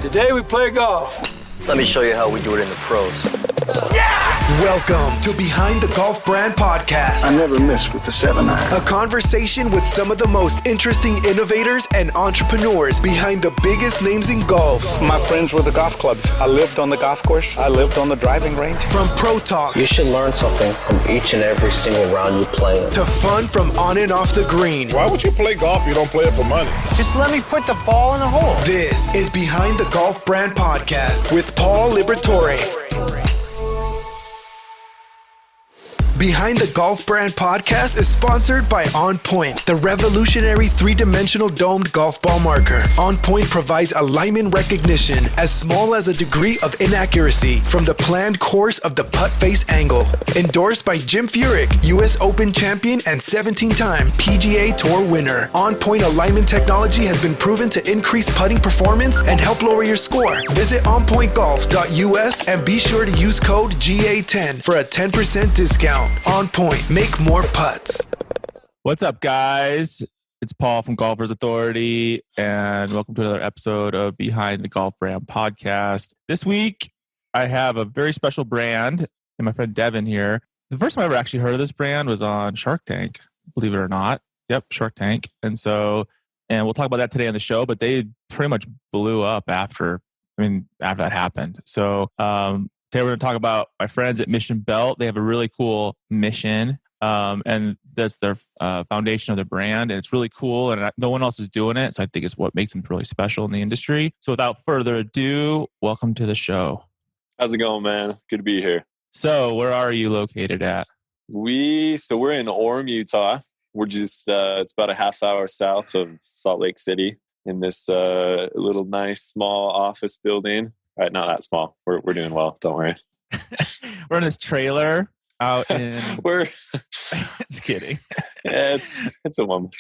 Today we play golf. Let me show you how we do it in the pros. Welcome to Behind the Golf Brand Podcast. I never miss with the 7-iron. A conversation with some of the most interesting innovators and entrepreneurs behind the biggest names in golf. My friends were the golf clubs. I lived on the golf course. I lived on the driving range. From pro talk You should learn something from each and every single round you play in. to fun from on and off the green. Why would you play golf if you don't play it for money? Just let me put the ball in the hole. This is Behind the Golf Brand Podcast with Paul Liberatore. Behind the Golf Brand Podcast is sponsored by On Point, the revolutionary three-dimensional domed golf ball marker. On Point provides alignment recognition as small as a degree of inaccuracy from the planned course of the putt face angle. Endorsed by Jim Furyk, U.S. Open champion and 17-time PGA Tour winner. On Point alignment technology has been proven to increase putting performance and help lower your score. Visit onpointgolf.us and be sure to use code GA10 for a 10% discount. On Point, make more putts. What's up, guys? It's Paul from Golfers Authority, and welcome to another episode of Behind the Golf Brand Podcast. This week, I have a very special brand, and my friend Devin here. The first time I ever actually heard of this brand was on Shark Tank, believe it or not. Yep, Shark Tank. And we'll talk about that today on the show, but they pretty much blew up after that happened. So, today we're going to talk about my friends at Mission Belt. They have a really cool mission, and that's their foundation of their brand, and it's really cool, and no one else is doing it, so I think it's what makes them really special in the industry. So without further ado, welcome to the show. How's it going, man? Good to be here. So where are you located at? We're in Orem, Utah. We're just it's about a half hour south of Salt Lake City in this little nice small office building. Right, not that small. We're doing well. Don't worry. We're in this trailer out in. We're just kidding. Yeah, it's a one.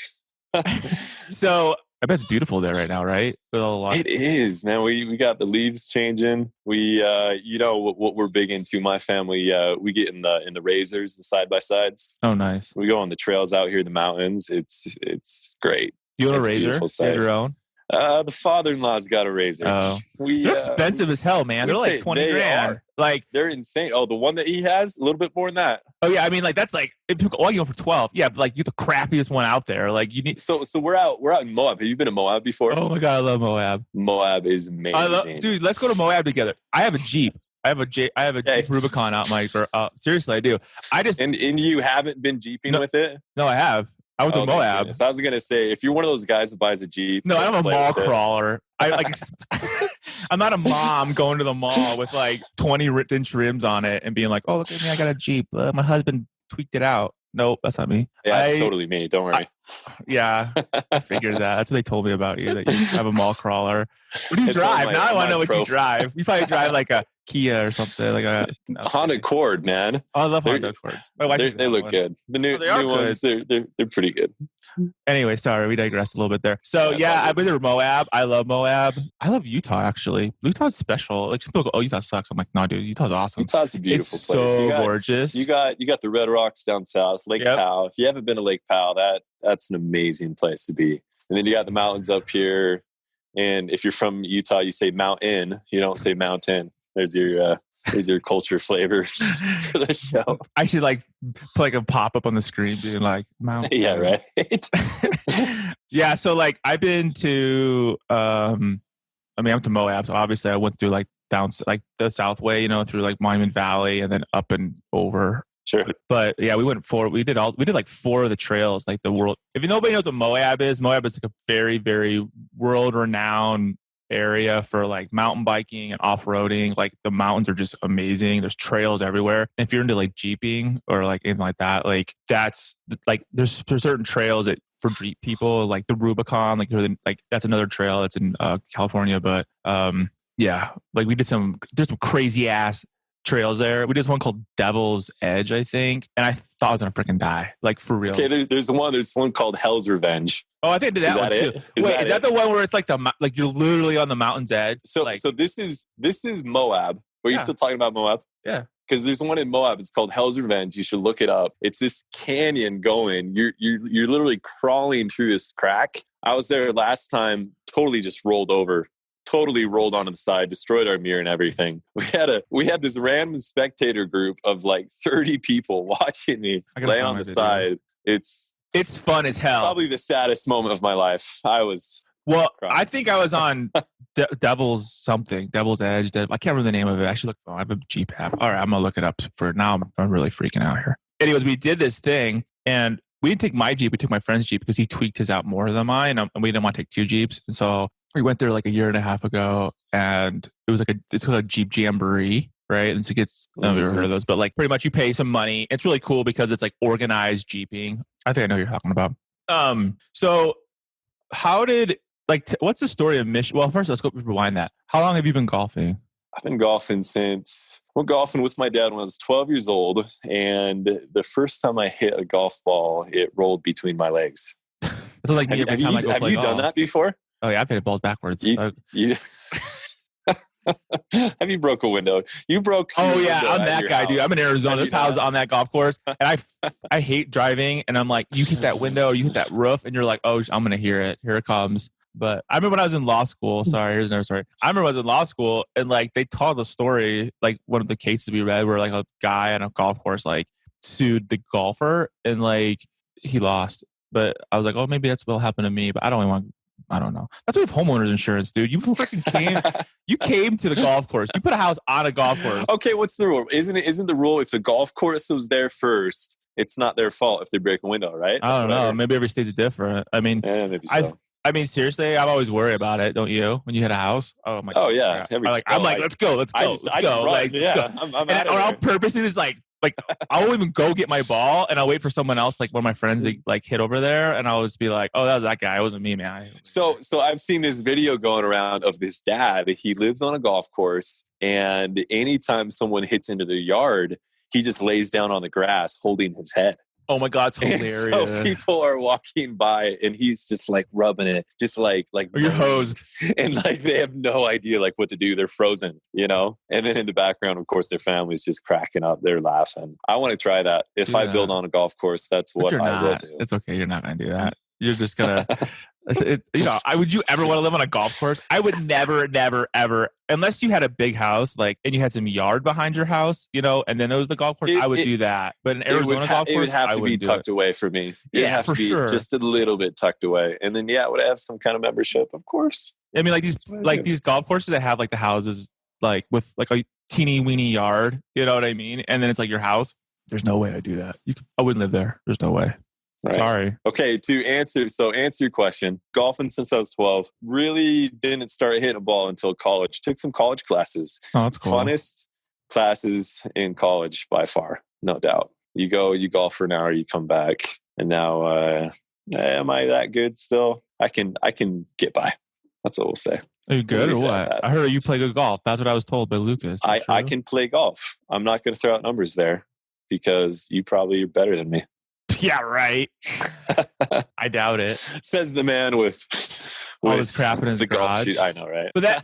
So I bet it's beautiful there right now, right? With all the lights. It is, man. We got the leaves changing. We what we're big into. My family, we get in the razors, the side by sides. Oh, nice. We go on the trails out here, the mountains. It's great. You own a It's razor? beautiful You have sight. your own? The father-in-law's got a razor. Oh, they're expensive as hell, man. They're like 20 grand. Like they're insane. Oh, the one that he has, a little bit more than that. Oh yeah, I mean like that's like it took you go for 12. Yeah, but like you're the crappiest one out there. Like you need. So we're out in Moab. Have you been to Moab before? Oh my god, I love Moab. Moab is amazing. Dude, let's go to Moab together. I have a Jeep. I have a Jeep Rubicon out my. Seriously, I do. And you haven't been jeeping with it? No, I have. I went to Moab. Goodness. I was gonna say if you're one of those guys that buys a Jeep. No, I'm a mall crawler. I like. I'm not a mom going to the mall with like 20-inch rims on it and being like, "Oh, look at me, I got a Jeep. My husband tweaked it out." Nope, that's not me. Yeah, that's totally me. Don't worry. I figured that. That's what they told me about you, that you have a mall crawler. What do you drive? Now I want to know what you drive. You probably drive like a Kia or something, like a Honda Accord, man. Oh, I love Honda Accords. They look good. The new ones, they're pretty good. Anyway, sorry, we digressed a little bit there. So yeah, I've been to Moab. I love Moab. I love Utah actually. Utah's special. Like people go, "Oh, Utah sucks." I'm like, "No, dude, Utah's awesome. Utah's a beautiful it's place. So gorgeous. You got the Red Rocks down south, Lake Powell. If you haven't been to Lake Powell, that's an amazing place to be. And then you got the mountains up here. And if you're from Utah, you say mountain. You don't say mountain. There's your culture flavor for the show. I should like put like a pop up on the screen being like mountain. Yeah, right. Yeah, so like I've been to I went to Moab, so obviously I went through like down like the south way, through like Monument Valley and then up and over. Sure. But yeah, we did like 4 of the trails, like the world. If nobody knows what Moab is like a very, very world renowned area for like mountain biking and off-roading. Like the mountains are just amazing. There's trails everywhere. And if you're into like jeeping or like anything like that, like that's like there's certain trails that for Jeep people, like the Rubicon, like that's another trail that's in California. But yeah, like there's some crazy ass trails there. We did one called Devil's Edge, I think, and I thought I was gonna freaking die, like for real. Okay, there's one called Hell's Revenge. Oh, I think I did that one too. Wait, is that the one where it's like like you're literally on the mountain's edge? So this is Moab. Are you still talking about Moab? Yeah. Because there's one in Moab. It's called Hell's Revenge. You should look it up. It's this canyon going. You're literally crawling through this crack. I was there last time. Totally just rolled over totally rolled onto the side, destroyed our mirror and everything. We had this random spectator group of like 30 people watching me lay on the side. It's fun as hell. Probably the saddest moment of my life. Well, crying. I think I was on Devil's Edge. I can't remember the name of it. I should look. I have a Jeep app. All right, I'm gonna look it up for now. I'm really freaking out here. Anyways, we did this thing, and we didn't take my Jeep. We took my friend's Jeep because he tweaked his out more than mine, and we didn't want to take 2 Jeeps. And so we went there like a year and a half ago, and it was like it's called a Jeep Jamboree, right? And so it gets, I don't know if you've ever heard of those, but like pretty much you pay some money. It's really cool because it's like organized Jeeping. I think I know what you're talking about. So how did what's the story of Michigan? Well, first let's go rewind that. How long have you been golfing? I've been golfing went golfing with my dad when I was 12 years old, and the first time I hit a golf ball, it rolled between my legs. It's like me every time I go play golf. Have you done that before? Oh yeah, I've hit balls backwards. Have you broke a window? You broke. Oh yeah, I'm that guy, dude. I'm in Arizona. This house on that golf course, and I hate driving. And I'm like, you hit that window, you hit that roof, and you're like, oh, I'm gonna hear it. Here it comes. But I remember when I was in law school. Sorry, here's another story. I remember when I was in law school, and like they told the story, like one of the cases we read, where like a guy on a golf course like sued the golfer, and like he lost. But I was like, oh, maybe that's what'll happen to me. But I don't know. That's why we have homeowners insurance, dude. You freaking came to the golf course. You put a house on a golf course. Okay, what's the rule? Isn't the rule if the golf course was there first, it's not their fault if they break a window, right? I don't know. Maybe every state's different. I mean, yeah, maybe so. I mean, seriously, I'm always worried about it, don't you? When you hit a house, oh my god. Oh yeah, I'm like, let's go. Let's go. Like, yeah, I'm and I'll purposely just like I'll even go get my ball, and I'll wait for someone else, like one of my friends, to like hit over there, and I'll just be like, oh, that was that guy. It wasn't me, man. So I've seen this video going around of this dad. He lives on a golf course, and anytime someone hits into their yard, he just lays down on the grass holding his head. Oh my god, it's hilarious. And so people are walking by, and he's just like rubbing it, just like you're hosed, and like they have no idea like what to do. They're frozen, you know. And then in the background, of course, their family's just cracking up. They're laughing. I want to try that. If I build on a golf course, that's what I will do. It's okay. You're not going to do that. You're just gonna, would you ever want to live on a golf course? I would never, ever, unless you had a big house, like, and you had some yard behind your house, and then there was the golf course. I would do that. But an Arizona golf course, it would have to be tucked away for me. It'd have to be just a little bit tucked away, and then would I have some kind of membership? Of course. I mean, these golf courses that have like the houses like with like a teeny weeny yard, you know what I mean? And then it's like your house. There's no way I'd do that. I wouldn't live there. There's no way. Right. Sorry. Okay, to answer your question, golfing since I was 12, really didn't start hitting a ball until college. Took some college classes. Oh, that's cool. Funnest classes in college by far, no doubt. You golf for an hour, you come back, and now am I that good still? I can get by. That's what we'll say. Are you good or what? I heard you play good golf. That's what I was told by Lucas. I can play golf. I'm not going to throw out numbers there because you probably are better than me. Yeah, right. I doubt it. Says the man with all this crap in his garage. I know, right? But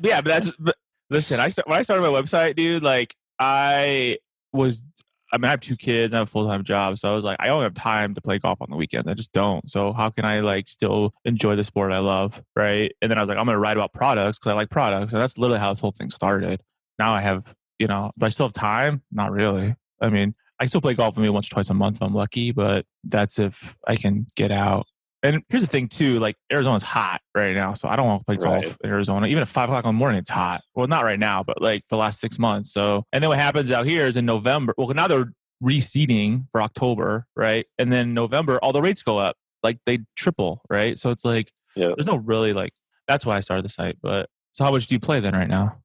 listen, when I started my website, dude, like I have 2 kids and I have a full-time job. So I was like, I don't have time to play golf on the weekends. I just don't. So how can I like still enjoy the sport I love? Right. And then I was like, I'm going to write about products because I like products. And that's literally how this whole thing started. Now I have, but I still have time? Not really. I mean, I still play golf maybe once or twice a month if I'm lucky, but that's if I can get out. And here's the thing too, like Arizona's hot right now. So I don't want to play golf in Arizona. Even at 5 o'clock in the morning, it's hot. Well, not right now, but like for the last 6 months. So, and then what happens out here is in November, well, now they're reseeding for October, right? And then November, all the rates go up. Like they triple, right? So it's like, there's no really like, that's why I started the site. But so how much do you play then right now?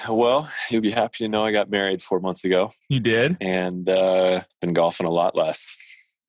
Well, you'll be happy to know I got married 4 months ago. You did? And been golfing a lot less.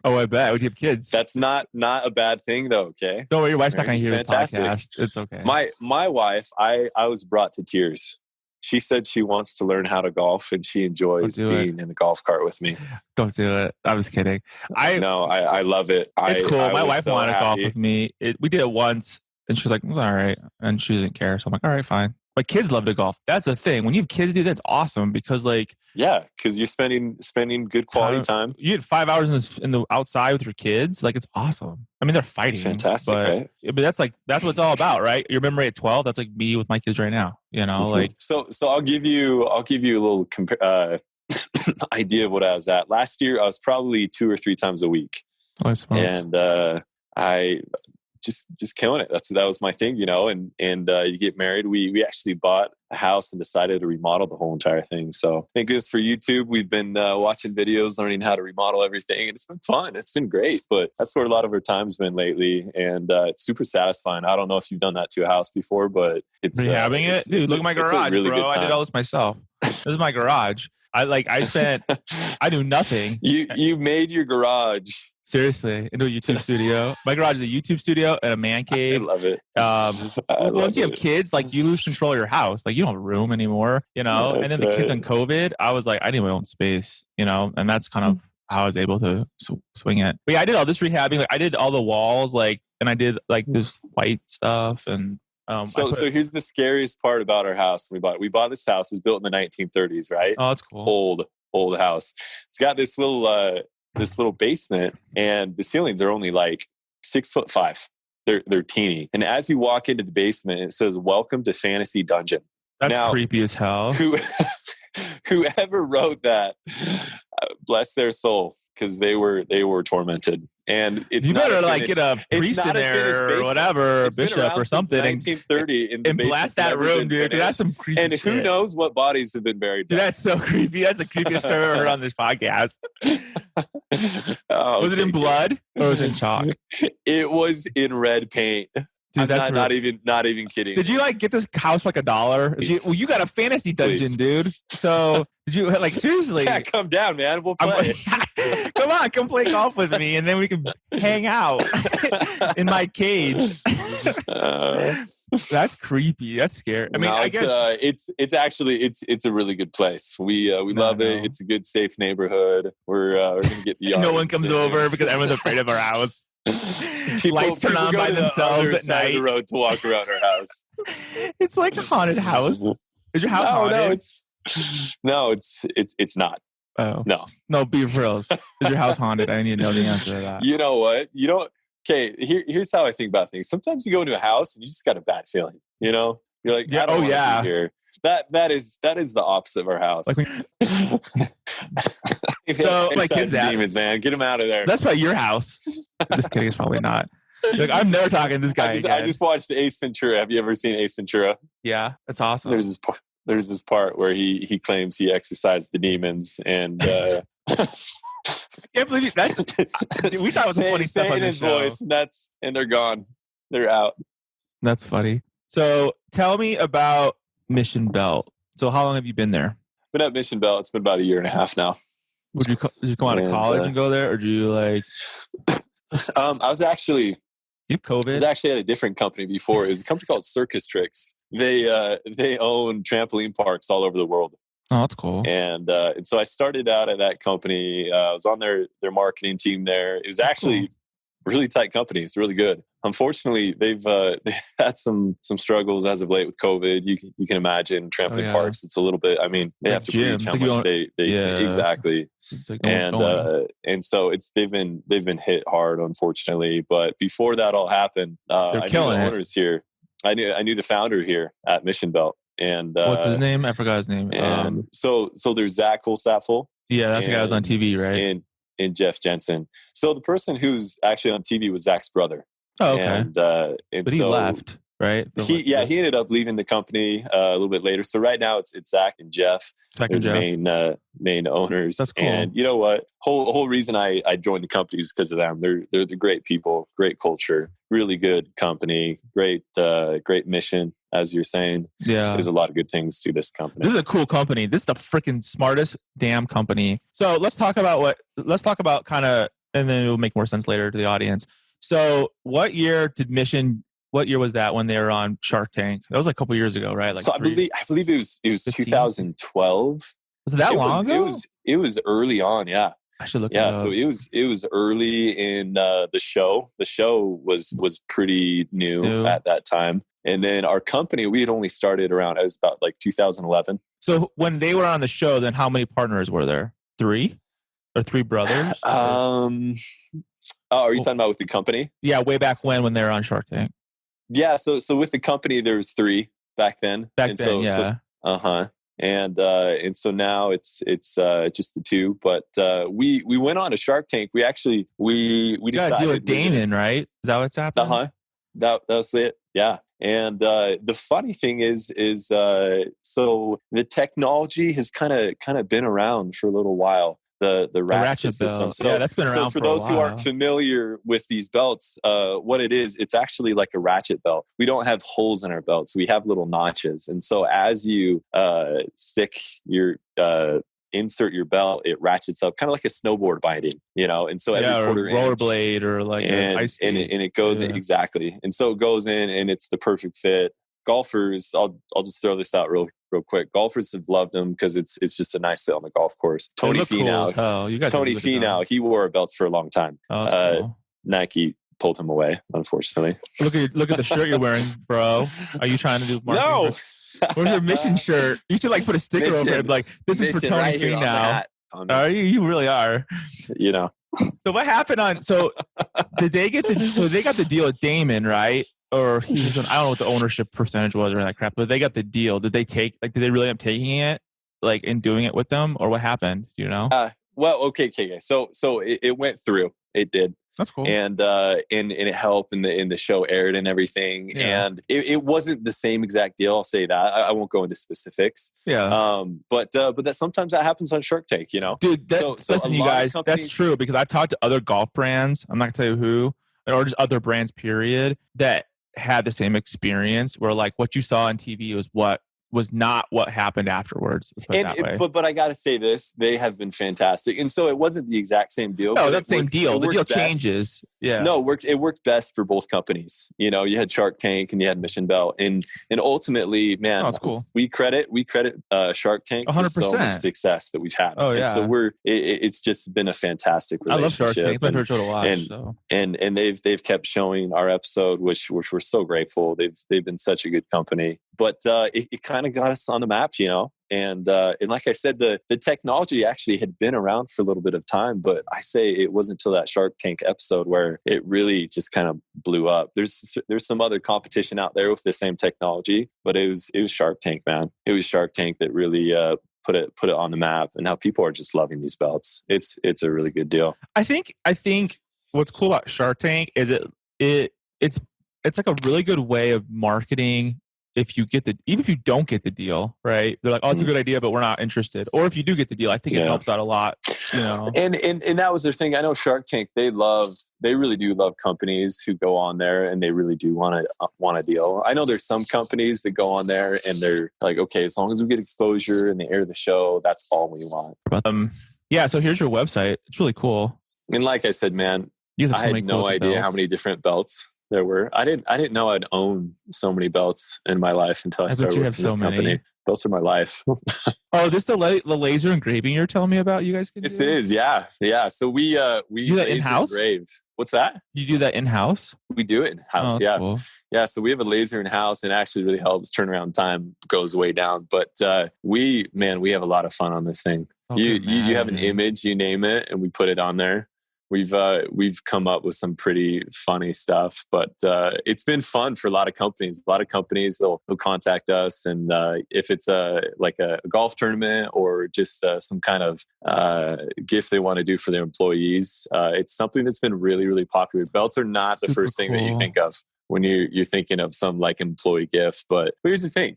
Oh, I bet. Would you have kids? That's not a bad thing though, okay? Don't worry, your wife's not going to hear this podcast. It's okay. My wife, I was brought to tears. She said she wants to learn how to golf and she enjoys being in the golf cart with me. Don't do it. I was kidding. I love it. It's cool. My wife wanted to golf with me. We did it once and she was like, it was all right. And she didn't care. So I'm like, all right, fine. My kids love to golf. That's the thing. When you have kids, dude, that's awesome because like because you're spending good quality time. You get 5 hours in the outside with your kids. Like it's awesome. I mean, they're fighting. It's fantastic, but, right? But that's what it's all about, right? Your memory at 12. That's like me with my kids right now. You know, like so. I'll give you a little idea of what I was at last year. I was probably 2 or 3 times a week, and I just killing it. That was my thing, you know. And you get married. We actually bought a house and decided to remodel the whole entire thing. So thank goodness for YouTube. We've been watching videos, learning how to remodel everything, and it's been fun. It's been great. But that's where a lot of our time's been lately, and it's super satisfying. I don't know if you've done that to a house before, but it's rehabbing it, dude. Look at my garage, really bro. I did all this myself. This is my garage. I do nothing. You made your garage. Seriously, into a YouTube studio. My garage is a YouTube studio and a man cave. I love it. Once you have kids, like you lose control of your house. Like you don't have room anymore, you know. And then the kids on COVID, I was like, I need my own space, you know. And that's kind of how I was able to swing it. But yeah, I did all this rehabbing. Like I did all the walls, like, and I did like this white stuff. And so here's the scariest part about our house. We bought this house. It's built in the 1930s, right? Oh, that's cool. Old house. It's got this little basement, and the ceilings are only like 6'5". They're teeny. And as you walk into the basement, it says "Welcome to Fantasy Dungeon." That's creepy as hell. Whoever wrote that, bless their soul, because they were tormented. And it's you better like get a priest in there or whatever, bishop or something, 1930 and blast that room, dude. That's some creepy and who shit. knows what bodies have been buried. Dude, that's so creepy. That's the creepiest story I've ever heard on this podcast. Was it in blood or was it in chalk? It was in red paint. Dude, I'm not even kidding. Did you like get this house for like $1? You got a fantasy dungeon, dude. So did you like seriously? Yeah, come down, man. We'll play. Come on, come play golf with me, and then we can hang out in my cage. That's creepy. That's scary. I mean, I guess it's actually a really good place. We love it. It's a good, safe neighborhood. We're gonna get the no one comes over because everyone's afraid of our house. Lights turn on by themselves at night. The road to walk around our house. It's like a haunted house. Is your house haunted? It's not. Oh no. Be real. Is your house haunted? I need to know the answer to that. You know what? Okay, here's how I think about things. Sometimes you go into a house and you just got a bad feeling. You know, you're like, I don't want to be here. That is the opposite of our house. So my kids, demons, man, get them out of there. That's probably your house. Just kidding. It's probably not. Like, I'm never talking to this guy. I just watched Ace Ventura. Have you ever seen Ace Ventura? Yeah, that's awesome. There's this part where he claims he exorcised the demons, and I can't believe that. We thought it was funny stuff on this show. Voice, and they're gone. They're out. That's funny. So tell me about Mission Belt. So how long have you been there? Been at Mission Belt. It's been about 1.5 years now. Did you come out of college and go there, or do you like? I was actually. You have COVID? I was actually at a different company before. It was a company called Circus Tricks. They own trampoline parks all over the world. Oh, that's cool. And so I started out at that company. I was on their marketing team there. It was actually really tight company. It's really good. Unfortunately, they've had some struggles as of late with COVID. You can imagine trampoline parks. It's a little bit. I mean, they have to preach how much they exactly. Like and so they've been hit hard, unfortunately. But before that all happened, I knew the owners here. I knew the founder here at Mission Belt. And what's his name? I forgot his name. And so there's Zach Holstaffel. Yeah, that's the guy who was on TV, right? And Jeff Jensen. So the person who's actually on TV was Zach's brother. Oh, okay. And but he left, right? He ended up leaving the company a little bit later. So right now it's Zach and Jeff. Main owners. That's cool. And you know what? Whole reason I joined the company is because of them. They're great people, great culture, really good company, great mission. As you're saying, there's a lot of good things to this company. This is a cool company. This is the freaking smartest damn company. So let's talk about kind of, and then it will make more sense later to the audience. So what year was that when they were on Shark Tank? That was like a couple years ago, right? Like so I believe it was 2012. Was it that long ago? It was early on, yeah. I should look. Yeah, so it was early in the show. The show was pretty new at that time, and then our company, we had only started around. It was about like 2011. So when they were on the show, then how many partners were there? 3 or 3 brothers? Are you talking about with the company? Yeah, way back when they were on Shark Tank. Yeah, so with the company, there was 3 back then. And so now it's just the 2. But we went on to Shark Tank. We actually we decided to deal with Damon, right? Is that what's happening? That's it. Yeah. And the funny thing is so the technology has kind of been around for a little while. The ratchet system. So, yeah, that's been around. So for those who aren't familiar with these belts, what it is, it's actually like a ratchet belt. We don't have holes in our belts. We have little notches. And so as you insert your belt, it ratchets up, kind of like a snowboard binding, And so every quarter rollerblade or like an ice skate. And it goes in, exactly. And so it goes in, and it's the perfect fit. Golfers, I'll just throw this out real quick. Golfers have loved them because it's just a nice fit on the golf course. Tony Finau, he wore our belts for a long time. Cool. Nike pulled him away, unfortunately. Look at the shirt you're wearing, bro. Are you trying to do marketing? No. Where's your mission shirt? You should put a sticker over it, like this is for Tony Finau. Are you? You really are. So what happened so did they get they got the deal with Damon, right? Or he was I don't know what the ownership percentage was or that crap, but they got the deal. Did they really end up taking it, and doing it with them, or what happened? Do you know? Well, okay. So it went through. It did. That's cool. And it helped, and the show aired and everything. Yeah. And it wasn't the same exact deal. I'll say that. I won't go into specifics. Yeah. But that sometimes that happens on Shark Tank. Dude. Listen, you guys, that's true because I've talked to other golf brands. I'm not gonna tell you who, or just other brands. Period. That had the same experience where what you saw on TV was not what happened afterwards. But I got to say this, they have been fantastic. And so it wasn't the exact same deal. No, that's the same deal. The deal changes. Yeah. No, it worked best for both companies. You had Shark Tank and you had Mission Belt. And ultimately, man, that's cool. We credit Shark Tank 100%. For so much success that we've had. Oh, yeah. And so it's just been a fantastic relationship. I love Shark Tank. My favorite show to watch. And they've kept showing our episode, which we're so grateful. They've been such a good company. But it kind of got us on the map, And like I said, the technology actually had been around for a little bit of time, but I say it wasn't until that Shark Tank episode where it really just kind of blew up. There's some other competition out there with the same technology, but it was Shark Tank, man. It was Shark Tank that really put it on the map, and how people are just loving these belts. It's a really good deal. I think what's cool about Shark Tank is it's like a really good way of marketing. Even if you don't get the deal, right? They're like, oh, it's a good idea, but we're not interested. Or if you do get the deal, I think it helps out a lot. And that was their thing. I know Shark Tank, they really do love companies who go on there and they really do want a deal. I know there's some companies that go on there and they're like, okay, as long as we get exposure and they air the show, that's all we want. Yeah. So here's your website. It's really cool. And like I said, man, I had no idea how many different belts there were. I didn't know I'd own so many belts in my life until I started working for this company. Belts are my life. Oh, this the laser engraving you're telling me about? You guys can do this? Is yeah. So we do that in-house? Engrave. What's that? You do that in-house? We do it in-house. Yeah. Cool. Yeah. So we have a laser in-house, and actually really helps. Turnaround time goes way down. But we have a lot of fun on this thing. You have an image, you name it, and we put it on there. We've come up with some pretty funny stuff, but it's been fun for a lot of companies. A lot of companies they'll contact us, and if it's a golf tournament or just some kind of gift they want to do for their employees, it's something that's been really, really popular. Belts are not the first thing that you think of when you're thinking of some employee gift, but here's the thing,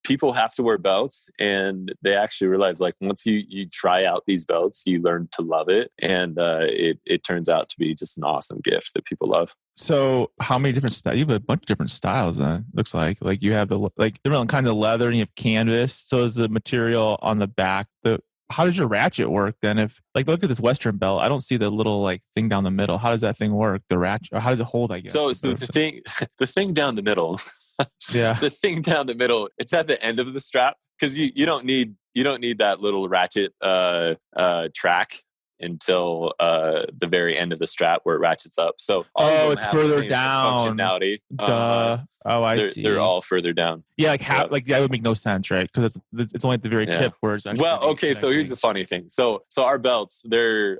people have to wear belts, and they actually realize once you try out these belts, you learn to love it. And it turns out to be just an awesome gift that people love. So how many different styles? You have a bunch of different styles then. Looks like you have different kinds of leather, and you have canvas. So is the material on the back, how does your ratchet work then? If look at this Western belt, I don't see the little thing down the middle. How does that thing work? The ratchet, or how does it hold, I guess? So the thing down the middle, yeah. The thing down the middle, it's at the end of the strap, because you don't need that little ratchet track until the very end of the strap where it ratchets up. So all of them it's have the further same down. functionality. Duh. I see. They're all further down. Yeah, like that would make no sense, right? Because it's only at the very tip where it's actually. Well, okay. So here's the funny thing. So our belts, they're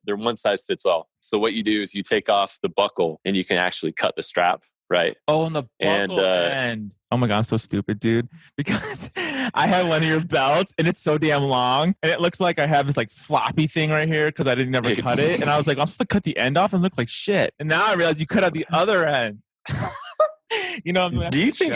one size fits all. So what you do is you take off the buckle and you can actually cut the strap, right? Oh, on the buckle end. Oh my God, I'm so stupid, dude. Because I have one of your belts and it's so damn long. And it looks like I have this like floppy thing right here because I didn't never cut it. And I was like, I'm supposed to cut the end off and look like shit. And now I realize you cut out the other end. You know, do you think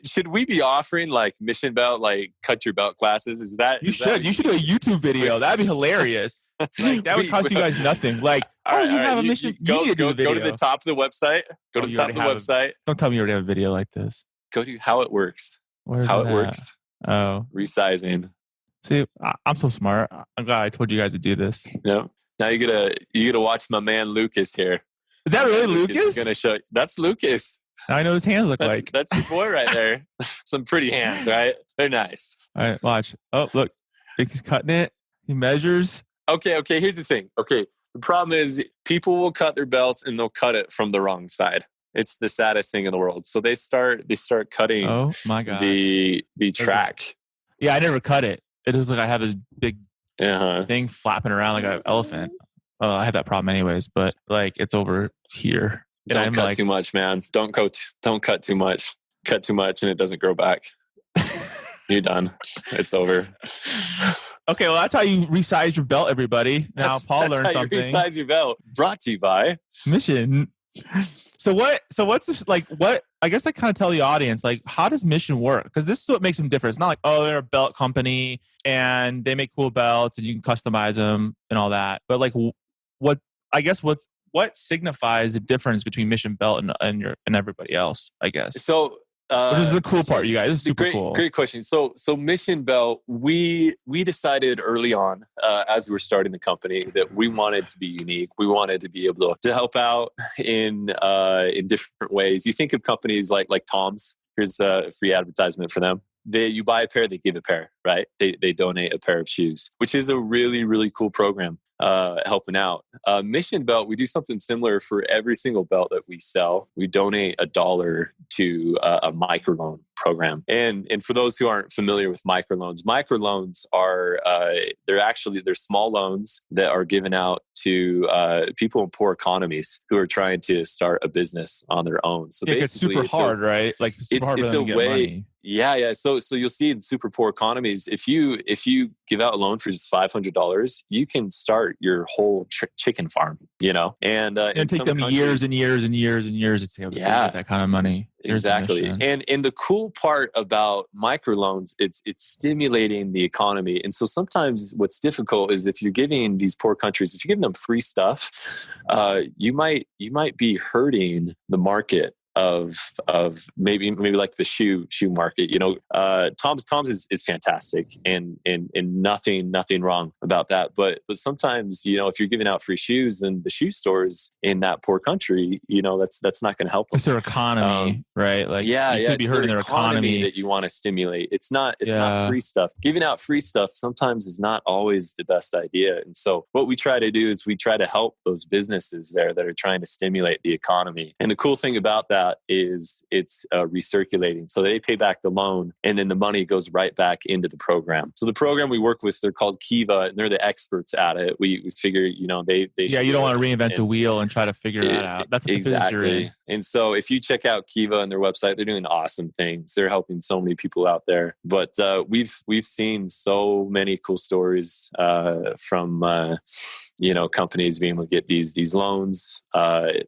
should we be offering like mission belt, like cut your belt classes? Is that you should do a YouTube video? That'd be hilarious. Like that would cost you guys nothing. Like, have a mission. Go to the top of the website. Go to the top of the website. Don't tell me you already have a video like this. Go to how it works. How it works. Oh, resizing. See, I'm so smart. I'm glad I told you guys to do this. No, now you gotta watch my man Lucas here. Is that really Lucas? Is gonna show. That's Lucas. I know his hands look like. That's your boy right there. Some pretty hands, right? They're nice. All right, watch. Oh, look, he's cutting it. He measures. Okay. Here's the thing. Okay, the problem is people will cut their belts and they'll cut it from the wrong side. It's the saddest thing in the world. So they start cutting. Oh my God. The track. Yeah, I never cut it. It was like I have this big thing flapping around like an elephant. Oh, I have that problem anyways, but like it's over here. Don't cut too much, man. Don't cut too much. Cut too much and it doesn't grow back. You're done. It's over. Okay, well that's how you resize your belt, everybody. Now Paul learned something. You resize your belt. Brought to you by Mission. So what's this, like what I guess I kind of tell the audience, like how does Mission work? Because this is what makes them different. It's not like, oh, they're a belt company and they make cool belts and you can customize them and all that. But like what signifies the difference between Mission Belt and everybody else, I guess? So which is the cool part, you guys. This is super cool. Great question. So Mission Belt, we decided early on, as we were starting the company, that we wanted to be unique. We wanted to be able to help out in different ways. You think of companies like Tom's. Here's a free advertisement for them. You buy a pair, they give a pair, right? They donate a pair of shoes, which is a really, really cool program. Helping out. Mission Belt, we do something similar for every single belt that we sell. We donate $1 to a microloan program. And for those who aren't familiar with microloans are they're small loans that are given out to people in poor economies who are trying to start a business on their own. So it's super hard, right? Like super hard for them to get money. Yeah. So you'll see in super poor economies, if you give out a loan for just $500, you can start your whole chicken farm, you know, and take them years and years and years and years to get that kind of money. Exactly. And the cool part about microloans, it's stimulating the economy. And so sometimes what's difficult is if you're giving these poor countries, if you're giving them free stuff, you might be hurting the market of maybe like the shoe market. You know, Tom's is fantastic and nothing wrong about that. But sometimes, you know, if you're giving out free shoes, then the shoe stores in that poor country, you know, that's not going to help them. It's their economy, right? Like you could be hurting their economy that you want to stimulate. It's not free stuff. Giving out free stuff sometimes is not always the best idea. And so what we try to do is we try to help those businesses there that are trying to stimulate the economy. And the cool thing about that is it's recirculating. So they pay back the loan and then the money goes right back into the program. So the program we work with, they're called Kiva and they're the experts at it. We figure, you know, they you don't want to reinvent the wheel and try to figure that out. That's exactly. And so if you check out Kiva and their website, they're doing awesome things. They're helping so many people out there. But we've seen so many cool stories from you know, companies being able to get these loans,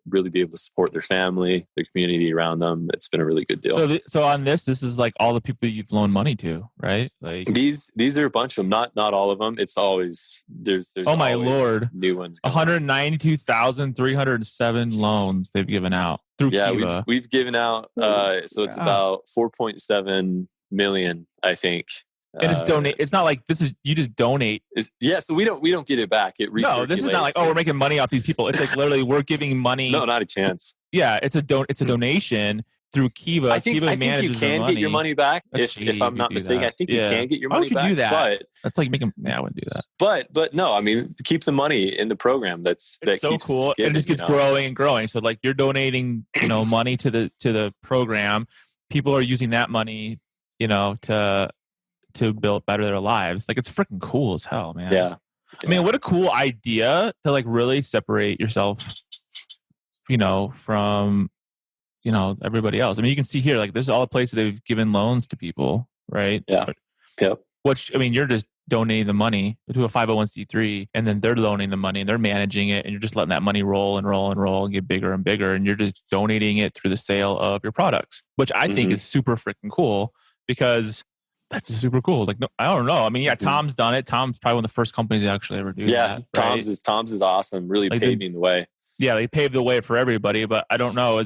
really be able to support their family, their community around them. It's been a really good deal. So on this is like all the people you've loaned money to, right? Like these are a bunch of them, not all of them. It's always there's oh my Lord, new ones. 192,307 loans they've given out through Kiva. We've given out so it's about 4.7 million, I think. And it's donate. It's not like this is you just donate. So we don't get it back. It recirculates. No, this is not like we're making money off these people. It's like literally we're giving money. No, not a chance. Yeah, it's a donation, through Kiva. I think you manages can the get your money back if I'm not mistaken. That. I think you can get your money back. Why would you do that? But that's like making. Yeah, I wouldn't do that. But no, I mean, keep the money in the program. That so keeps cool. giving, it just gets growing and growing. So like you're donating, money to the program. People are using that money, to better their lives. Like it's freaking cool as hell, man. Yeah. I mean, what a cool idea to like really separate yourself, from, everybody else. I mean, you can see here, like this is all the places they've given loans to people, right? Yeah. Yep. Which, I mean, you're just donating the money to a 501c3 and then they're loaning the money and they're managing it and you're just letting that money roll and roll and roll and get bigger and bigger. And you're just donating it through the sale of your products, which I think is super freaking cool because that's super cool. Like, no, I don't know. I mean, yeah, Tom's done it. Tom's probably one of the first companies to actually ever do that. Yeah. Right? Tom's is awesome. Really like paving the way. Yeah, they paved the way for everybody, but I don't know.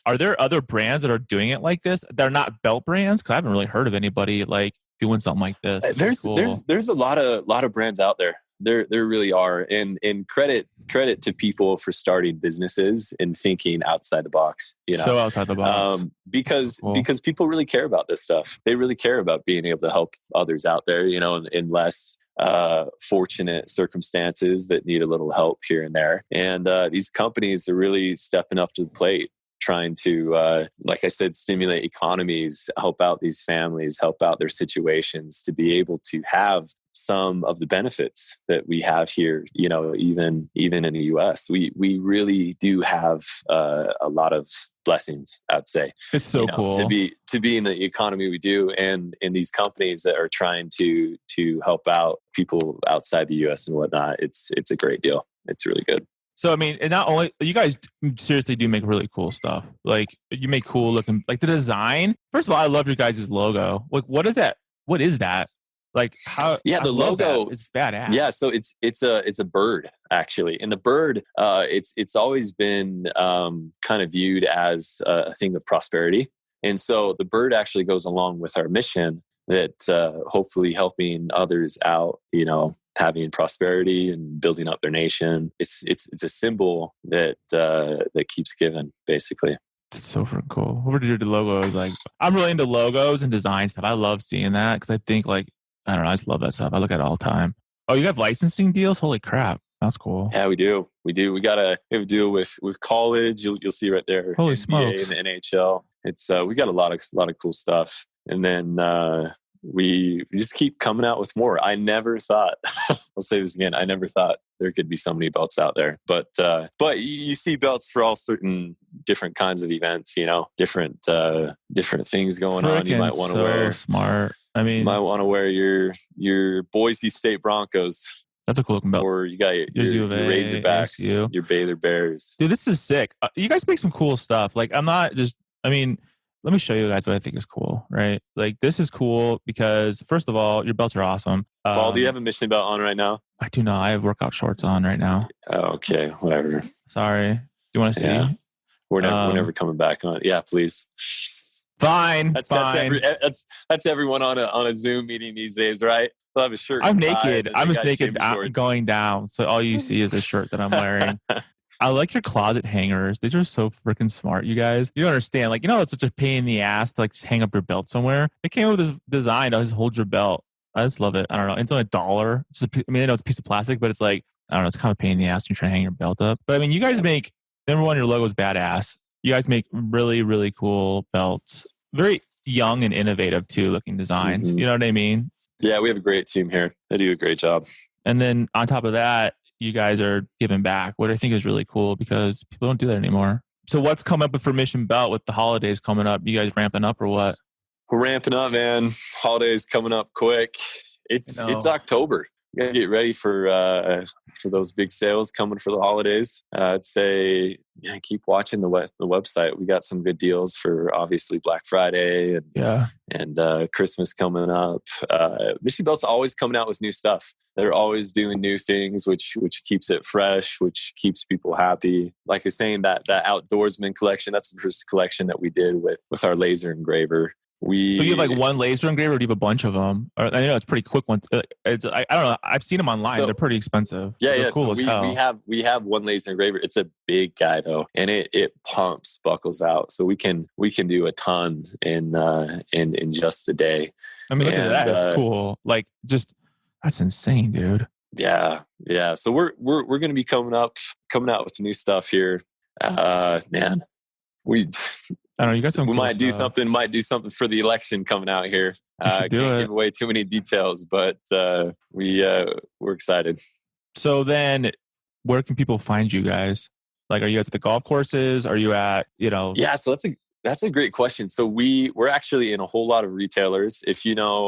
Are there other brands that are doing it like this? They're not belt brands because I haven't really heard of anybody like doing something like this. There's a lot of brands out there. There really are, and credit to people for starting businesses and thinking outside the box. So outside the box, because people really care about this stuff. They really care about being able to help others out there. In less fortunate circumstances that need a little help here and there. And these companies are really stepping up to the plate, trying to, like I said, stimulate economies, help out these families, help out their situations to be able to have some of the benefits that we have here, even in the US. We really do have a lot of blessings, I'd say. It's so cool to be in the economy we do, and in these companies that are trying to help out people outside the US and whatnot. It's a great deal. It's really good. So, I mean, and not only you guys seriously do make really cool stuff. Like you make cool looking, like the design. First of all, I love your guys' logo. Like, what is that? What is that? Like how? Yeah, the logo is badass. Yeah, so it's a bird actually, and the bird it's always been kind of viewed as a thing of prosperity, and so the bird actually goes along with our mission that hopefully helping others out, having prosperity and building up their nation. It's a symbol that keeps giving, basically. It's so freaking cool. What did your logo is like? I'm really into logos and design stuff. I love seeing that because I think like. I don't know. I just love that stuff. I look at it all the time. Oh, you have licensing deals? Holy crap. That's cool. Yeah, we do. We have a deal with college. You'll see right there. Holy NBA smokes. and the NHL. It's we got a lot of cool stuff. And then we just keep coming out with more. I never thought, I'll say this again, I never thought there could be so many belts out there. But you see belts for all certain different kinds of events, different things going on. You might want to wear smart. I mean, you might want to wear your Boise State Broncos. That's a cool looking belt. Or you got your Razorbacks, your Baylor Bears. Dude, this is sick. You guys make some cool stuff. Like let me show you guys what I think is cool, right? Like this is cool because first of all, your belts are awesome. Paul, do you have a mission belt on right now? I do not. I have workout shorts on right now. Oh, okay, whatever. Sorry. Do you want to see? Yeah. We're never coming back on. Yeah, please. Fine. That's everyone on a Zoom meeting these days, right? They'll have a shirt. I'm naked. I'm just naked. I'm going down, so all you see is a shirt that I'm wearing. I like your closet hangers. These are so freaking smart, you guys. You don't understand. Like, it's such a pain in the ass to like just hang up your belt somewhere. They came up with this design to just hold your belt. I just love it. I don't know. It's only $1. I know it's a piece of plastic, but it's like, I don't know. It's kind of a pain in the ass when you're trying to hang your belt up. But I mean, you guys make, number one, your logo is badass. You guys make really, really cool belts. Very young and innovative too looking designs. Mm-hmm. You know what I mean? Yeah, we have a great team here. They do a great job. And then on top of that, you guys are giving back, what I think is really cool because people don't do that anymore. So what's coming up for Mission Belt with the holidays coming up? You guys ramping up or what? We're ramping up, man. Holidays coming up quick. It's October. You gotta get ready for those big sales coming for the holidays. I'd say, keep watching the website. We got some good deals for obviously Black Friday and Christmas coming up. Mission Belt's always coming out with new stuff. They're always doing new things, which keeps it fresh, which keeps people happy. Like I was saying, that outdoorsman collection, that's the first collection that we did with our laser engraver. So you have like one laser engraver, or do you have a bunch of them? Or, I know it's pretty quick ones. I don't know. I've seen them online. They're pretty expensive. They're cool as hell. We have one laser engraver. It's a big guy though, and it pumps buckles out. So we can do a ton in just a day. I mean, look at that. It's cool. Like, just that's insane, dude. Yeah. So we're going to be coming out with new stuff here. Man, I don't know. You got some. We might do something. Might do something for the election coming out here. Can't give away too many details, but we're excited. So then, where can people find you guys? Like, are you at the golf courses? Are you at Yeah, so that's a great question. So we're actually in a whole lot of retailers. If you know,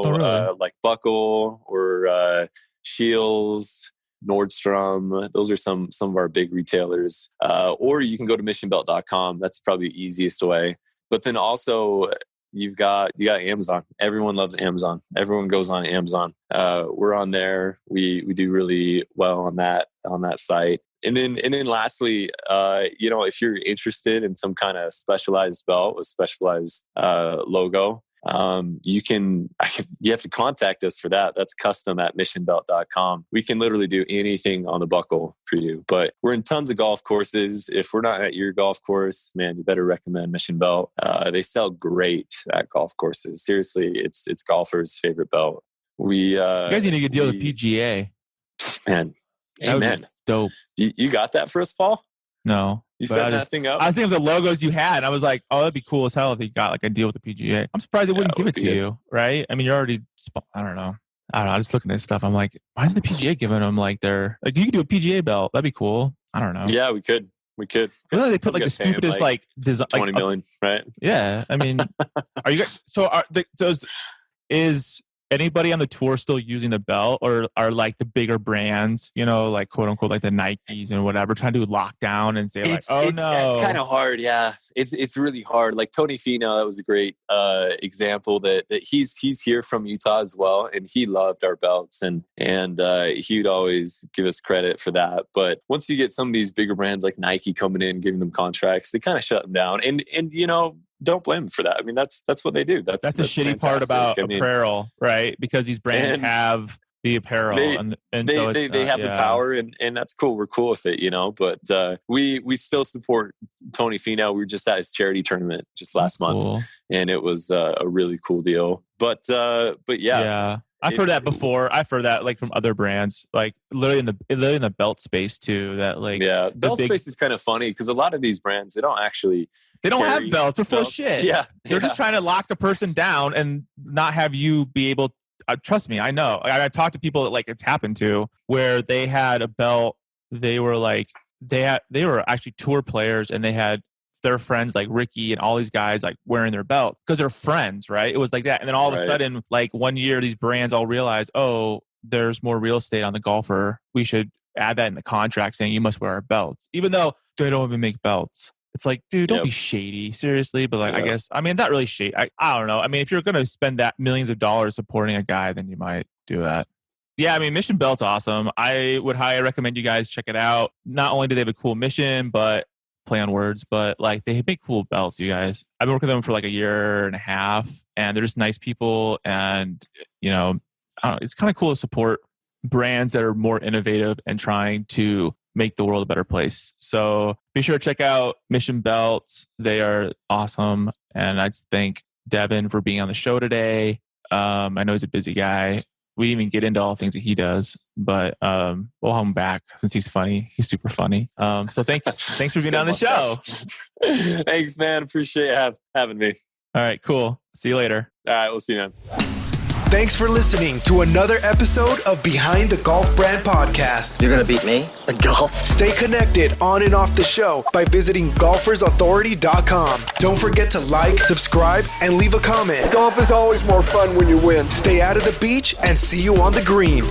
like Buckle or Shields, Nordstrom, those are some of our big retailers. Or you can go to missionbelt.com. That's probably the easiest way. But then also you got Amazon. Everyone loves Amazon. Everyone goes on Amazon. We're on there. We do really well on that site. And then lastly, if you're interested in some kind of specialized belt with specialized logo, you have to contact us for that. That's custom@missionbelt.com. We can literally do anything on the buckle for you, but we're in tons of golf courses. If we're not at your golf course, man, you better recommend Mission Belt. They sell great at golf courses. Seriously, it's golfers' favorite belt. You guys need to get a deal with PGA. Man, amen. Dope. You got that for us, Paul? No. You set that thing up? I was thinking of the logos you had, and I was like, oh, that'd be cool as hell if you got like a deal with the PGA. I'm surprised they wouldn't give it to you, right? I mean, you're already, I don't know. I'm just looking at stuff. I'm like, why isn't the PGA giving them like you could do a PGA belt. That'd be cool. I don't know. Yeah, we could. They put like the stupidest design. 20 million, right? Yeah. I mean, are you guys, is anybody on the tour still using the belt, or are like the bigger brands, like quote unquote, like the Nikes and whatever, trying to do lockdown and say no? It's kind of hard. Yeah. It's really hard. Like Tony Finau, that was a great example that he's here from Utah as well. And he loved our belts and he'd always give us credit for that. But once you get some of these bigger brands like Nike coming in, giving them contracts, they kind of shut them down. And don't blame them for that. I mean, that's what they do. That's the shitty part about apparel, right? Because these brands have the apparel, and so they have the power, and that's cool. We're cool with it, But we still support Tony Finau. We were just at his charity tournament just last month, and it was a really cool deal. But yeah. I've heard that before. I've heard that like from other brands, like literally in the belt space too. That like belt space is kind of funny because a lot of these brands they don't have belts. They're full of shit. Yeah, they're just trying to lock the person down and not have you be able. Trust me, I know. I talked to people that like it's happened to where they had a belt. They were like they were actually tour players and they had their friends like Ricky and all these guys like wearing their belt because they're friends, right? It was like that. And then all of a sudden, like one year, these brands all realized, oh, there's more real estate on the golfer. We should add that in the contract saying you must wear our belts, even though they don't even make belts. It's like, dude, don't be shady. Seriously. But like, I guess, I mean, not really shady. I don't know. I mean, if you're going to spend that millions of dollars supporting a guy, then you might do that. Yeah, I mean, Mission Belt's awesome. I would highly recommend you guys check it out. Not only do they have a cool mission, but play on words, but like they make cool belts, you guys. I've been working with them for like a year and a half, and they're just nice people. And I don't know, it's kind of cool to support brands that are more innovative and trying to make the world a better place. So be sure to check out Mission Belts. They are awesome, and I just thank Devin for being on the show today. I know he's a busy guy. We didn't even get into all the things that he does, but we'll have him back since he's funny. He's super funny. So thanks for being on the show. Thanks, man. Appreciate having me. All right, cool. See you later. All right, we'll see you, man. Thanks for listening to another episode of Behind the Golf Brand Podcast. You're going to beat me at golf? Stay connected on and off the show by visiting golfersauthority.com. Don't forget to like, subscribe, and leave a comment. Golf is always more fun when you win. Stay out of the beach and see you on the green.